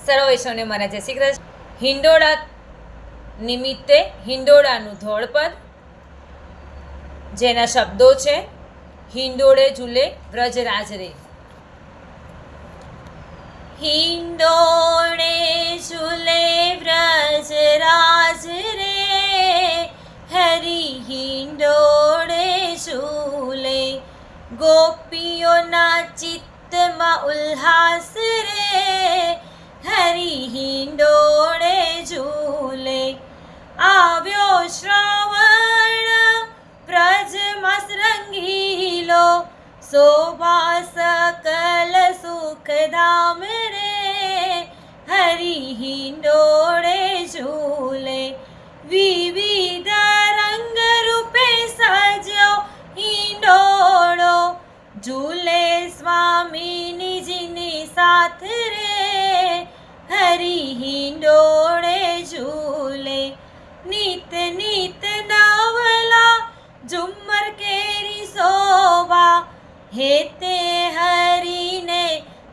સર્વ વૈષ્ણવને મારા જય શ્રી કૃષ્ણ. હિંડોળા નિમિત્તે હિંડોળાનું ધોળપદ, જેના શબ્દો છે હિંડોળે ઝૂલે વ્રજરાજ રે. હિંડોળે ઝૂલે વ્રજરાજ રે, હરી હિંડોળે ઝૂલે. ગોપીઓના ચિત્તમાં ઉલ્લાસ રે, હરી હિંડોળે ઝૂલે. આવ્યો શ્રાવણ વ્રજમાં રંગીલો, શોભા સકલ સુખધામ રે, હરી હિંડોળે ઝૂલે. વિવિધ રંગ રૂપે સજ્યો હિંડોળો, ઝૂલે સ્વામીની જીની સાથ રે, હરી હિંડોળે ઝૂલે. નિત નિત નવલા ઝુમ્મર કેરી શોભા, હેતે હરીને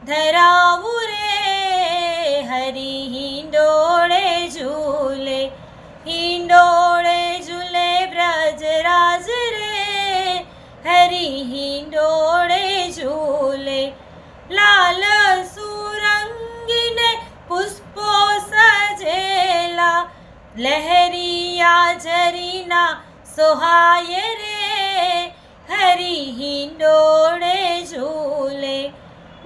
ધરાવું રે, હરી હિંડોળે ઝૂલે. હિંડોળે ઝૂલે વ્રજરાજ રે, હરી હિંડોળે ઝૂલે. લાલ સુરંગીને પુષ્પો સજેલા, લહેરિયા ઝરીના સોહાય રે, હરી હિંડોળે ઝૂલે.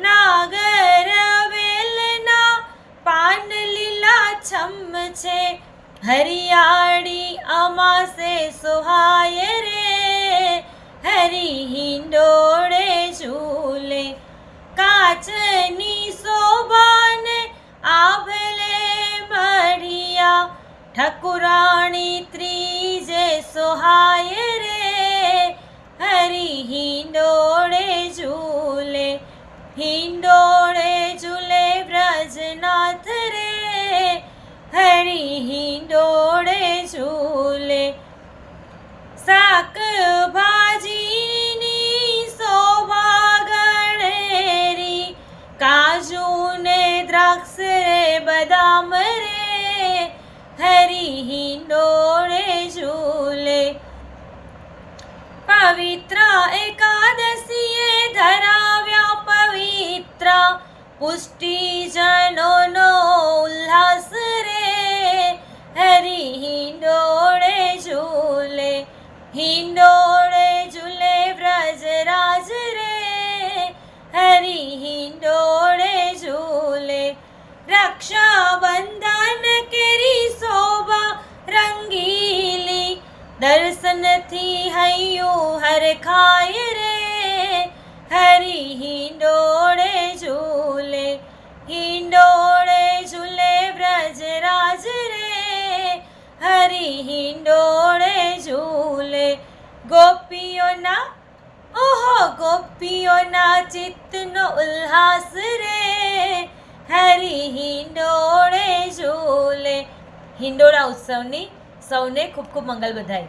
નાગર વેલના પાન લીલા છમ છે, હરિયાળી અમાસે સોહાય રે, હરી હિંડોળે ઝૂલે. કાચની શોભાને આભલે મઢિયા, ઠકુરાણી ત્રીજે સોહાય રે, હરી હિંડોળે ઝૂલે. હિંડોળે ઝૂલે વ્રજનાથ રે, હરી હિંડોળે ઝૂલે. શાકભાજીની શોભા ગણેરી, કાજુ ને દ્રાક્ષ રે બદામ રે, હરી હિંડોળે ઝૂલે. પવિત્ર એકાદશીએ ધરાવ્યા પવિત્ર, પુષ્ટિજનોનો ઉલ્લાસ રે, હરી હિંડોળે ઝૂલે. હિંડોળે ઝૂલે વ્રજરાજ રે, હરી હૈંડોળે ઝૂલે. રક્ષાબંધન કેરી શોભા રંગીલી, દર્શનથી હૈયું હરખાય રે, હરી હિંડોળે ઝૂલે. હિંડોળે ઝૂલે વ્રજરાજ રે, હરી હિંડોળે ઝૂલે. ગોપીઓના ગોપીઓના ચિત્તનો ઉલ્લાસ રે, હરી હિંડોળે ઝૂલે. હિંડોળા ઉત્સવની સૌને ખૂબ ખૂબ મંગલ બધાઈ.